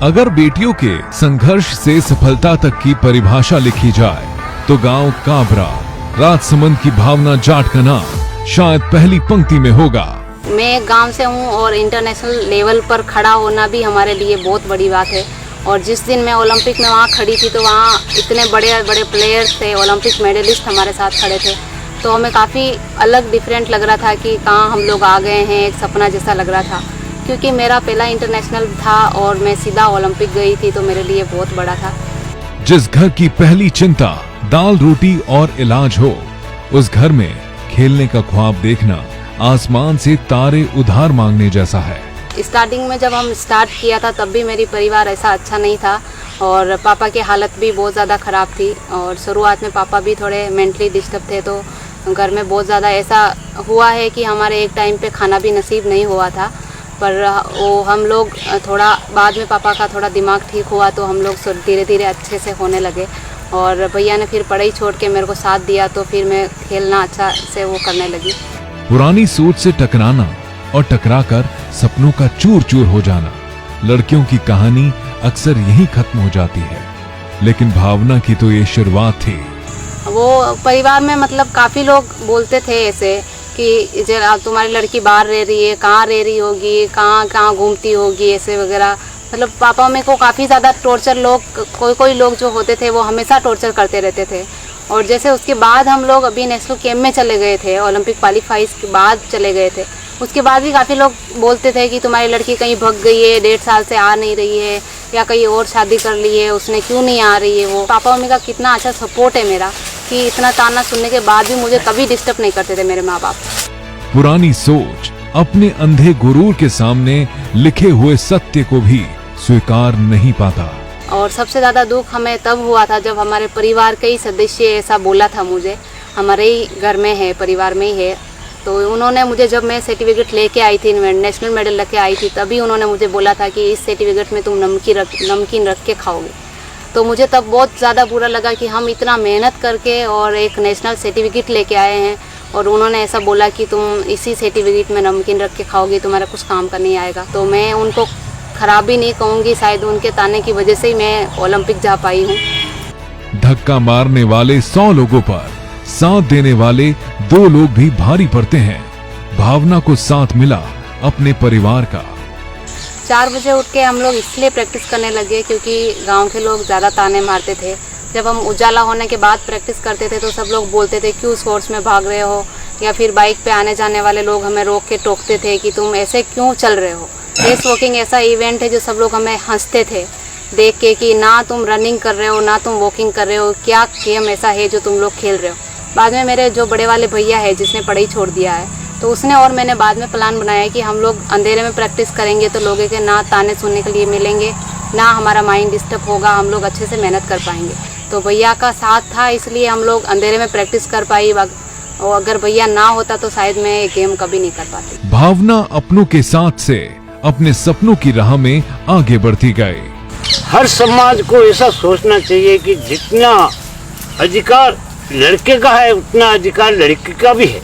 अगर बेटियों के संघर्ष से सफलता तक की परिभाषा लिखी जाए तो गांव काबरा, राजसमंद की भावना जाट का नाम शायद पहली पंक्ति में होगा। मैं गांव से हूं और इंटरनेशनल लेवल पर खड़ा होना भी हमारे लिए बहुत बड़ी बात है। और जिस दिन मैं ओलंपिक में वहां खड़ी थी तो वहां इतने बड़े बड़े प्लेयर्स थे, ओलंपिक मेडलिस्ट हमारे साथ खड़े थे, तो हमें काफ़ी अलग डिफरेंट लग रहा था कि कहाँ हम लोग आ गए हैं, एक सपना जैसा लग रहा था। क्योंकि मेरा पहला इंटरनेशनल था और मैं सीधा ओलंपिक गई थी, तो मेरे लिए बहुत बड़ा था। जिस घर की पहली चिंता दाल रोटी और इलाज हो, उस घर में खेलने का ख्वाब देखना आसमान से तारे उधार मांगने जैसा है। स्टार्टिंग में जब हम स्टार्ट किया था तब भी मेरी परिवार ऐसा अच्छा नहीं था और पापा की हालत भी बहुत ज़्यादा ख़राब थी। और शुरुआत में पापा भी थोड़े मेंटली डिस्टर्ब थे, तो घर में बहुत ज़्यादा ऐसा हुआ है कि हमारे एक टाइम पे खाना भी नसीब नहीं हुआ था। पर वो हम लोग थोड़ा बाद में पापा का थोड़ा दिमाग ठीक हुआ तो हम लोग धीरे धीरे अच्छे से होने लगे। और भैया ने फिर पढ़ाई छोड़ के मेरे को साथ दिया, तो फिर मैं खेलना अच्छा से वो करने लगी। पुरानी सोच से टकराना और टकराकर सपनों का चूर चूर हो जाना, लड़कियों की कहानी अक्सर यहीं खत्म हो जाती है। लेकिन भावना की तो ये शुरुआत थी। वो परिवार में मतलब काफ़ी लोग बोलते थे ऐसे कि तुम्हारी लड़की बाहर रह रही है, कहाँ रह रही होगी, कहाँ घूमती होगी, ऐसे वगैरह। मतलब पापा मेरे को काफ़ी ज़्यादा टॉर्चर कोई लोग जो होते थे वो हमेशा टॉर्चर करते रहते थे। और जैसे उसके बाद हम लोग अभी नेशनल कैंप में चले गए थे, ओलंपिक क्वालिफाइज के बाद चले गए थे, उसके बाद भी काफ़ी लोग बोलते थे कि तुम्हारी लड़की कहीं भग गई है, 1.5 साल से आ नहीं रही है, या कहीं और शादी कर ली है, उसने क्यों नहीं आ रही है। वो पापा मम्मी का कितना अच्छा सपोर्ट है मेरा कि इतना ताना सुनने के बाद भी मुझे कभी डिस्टर्ब नहीं करते थे मेरे माँ बाप। पुरानी सोच अपने अंधे गुरूर के सामने लिखे हुए सत्य को भी स्वीकार नहीं पाता। और सबसे ज़्यादा दुख हमें तब हुआ था जब हमारे परिवार के ही सदस्य ऐसा बोला था मुझे, हमारे ही घर में है, परिवार में ही है। तो उन्होंने मुझे, जब मैं सर्टिफिकेट लेके आई थी, नेशनल मेडल लेके आई थी, तभी उन्होंने मुझे बोला था कि इस सर्टिफिकेट में तुम नमकीन रख के खाओगे। तो मुझे तब बहुत ज़्यादा बुरा लगा कि हम इतना मेहनत करके और एक नेशनल सर्टिफिकेट लेके आए हैं और उन्होंने ऐसा बोला कि तुम इसी सर्टिफिकेट में नमकीन रख के खाओगे, तुम्हारा कुछ काम का नहीं आएगा। तो मैं उनको खराब भी नहीं कहूँगी, शायद उनके ताने की वजह से ही मैं ओलंपिक जा पाई हूँ। धक्का मारने वाले 100 लोगों पर साथ देने वाले 2 लोग भी भारी पड़ते हैं। भावना को साथ मिला अपने परिवार का। 4 बजे उठ के हम लोग इसलिए प्रैक्टिस करने लगे क्योंकि गांव के लोग ज़्यादा ताने मारते थे। जब हम उजाला होने के बाद प्रैक्टिस करते थे तो सब लोग बोलते थे क्यों स्पोर्ट्स में भाग रहे हो, या फिर बाइक पे आने जाने वाले लोग हमें रोक के टोकते थे कि तुम ऐसे क्यों चल रहे हो। रेस वॉकिंग ऐसा इवेंट है जो सब लोग हमें हंसते थे देख के कि ना तुम रनिंग कर रहे हो ना तुम वॉकिंग कर रहे हो, क्या गेम ऐसा है जो तुम लोग खेल रहे हो। बाद में मेरे जो बड़े वाले भैया है जिसने पढ़ाई छोड़ दिया है, तो उसने और मैंने बाद में प्लान बनाया कि हम लोग अंधेरे में प्रैक्टिस करेंगे तो लोगों के ना ताने सुनने के लिए मिलेंगे, ना हमारा माइंड डिस्टर्ब होगा, हम लोग अच्छे से मेहनत कर पाएंगे। तो भैया का साथ था इसलिए हम लोग अंधेरे में प्रैक्टिस कर पाई, और अगर भैया ना होता तो शायद मैं ये गेम कभी नहीं कर पाती। भावना अपनों के साथ से अपने सपनों की राह में आगे बढ़ती गई। हर समाज को ऐसा सोचना चाहिए कि जितना अधिकार लड़के का है उतना अधिकार लड़की का भी है।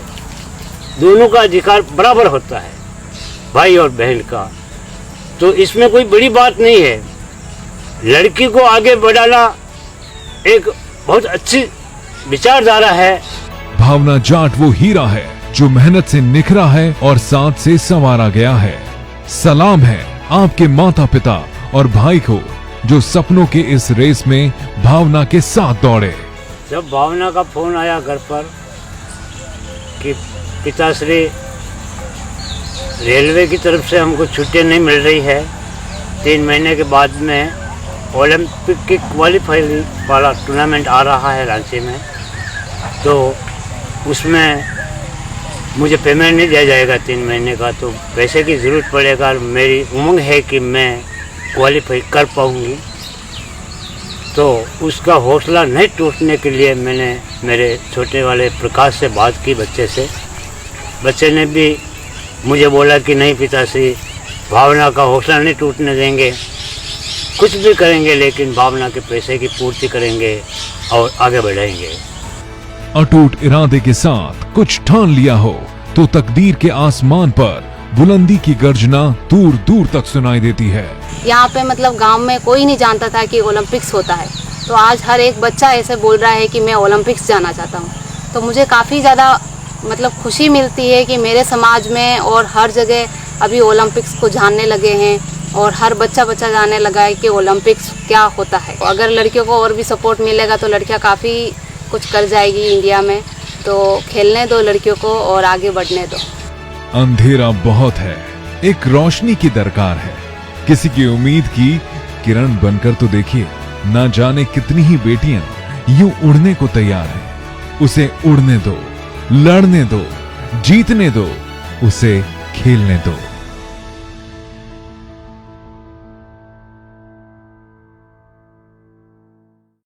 दोनों का अधिकार बराबर होता है, भाई और बहन का। तो इसमें कोई बड़ी बात नहीं है। लड़की को आगे बढ़ाना एक बहुत अच्छी विचारधारा है। भावना जाट वो हीरा है जो मेहनत से निखरा है और साथ से संवारा गया है। सलाम है आपके माता पिता और भाई को जो सपनों के इस रेस में भावना के साथ दौड़े। जब भावना का फोन आया घर पर कि पिताश्री रेलवे की तरफ से हमको छुट्टियां नहीं मिल रही है, 3 महीने के बाद में ओलंपिक की क्वालिफाई वाला टूर्नामेंट आ रहा है रांची में, तो उसमें मुझे पेमेंट नहीं दिया जाएगा 3 महीने का, तो पैसे की ज़रूरत पड़ेगा। मेरी उम्मीद है कि मैं क्वालिफाई कर पाऊँगी। तो उसका हौसला नहीं टूटने के लिए मैंने मेरे छोटे वाले प्रकाश से बात की, बच्चे से। बच्चे ने भी मुझे बोला कि नहीं पिताश्री, भावना का हौसला नहीं टूटने देंगे, कुछ भी करेंगे लेकिन भावना के पैसे की पूर्ति करेंगे और आगे बढ़ेंगे। अटूट इरादे के साथ कुछ ठान लिया हो तो तकदीर के आसमान पर बुलंदी की गर्जना दूर दूर तक सुनाई देती है। यहाँ पे मतलब गांव में कोई नहीं जानता था कि ओलंपिक्स होता है। तो आज हर एक बच्चा ऐसे बोल रहा है कि मैं ओलंपिक्स जाना चाहता हूँ। तो मुझे काफ़ी ज़्यादा मतलब खुशी मिलती है कि मेरे समाज में और हर जगह अभी ओलंपिक्स को जानने लगे हैं और हर बच्चा जानने लगा है कि ओलंपिक्स क्या होता है। अगर लड़कियों को और भी सपोर्ट मिलेगा तो लड़कियाँ काफ़ी कुछ कर जाएगी इंडिया में। तो खेलने दो लड़कियों को और आगे बढ़ने दो। अंधेरा बहुत है, एक रोशनी की दरकार है। किसी की उम्मीद की किरण बनकर तो देखिए, ना जाने कितनी ही बेटियां यूं उड़ने को तैयार हैं। उसे उड़ने दो, लड़ने दो, जीतने दो, उसे खेलने दो।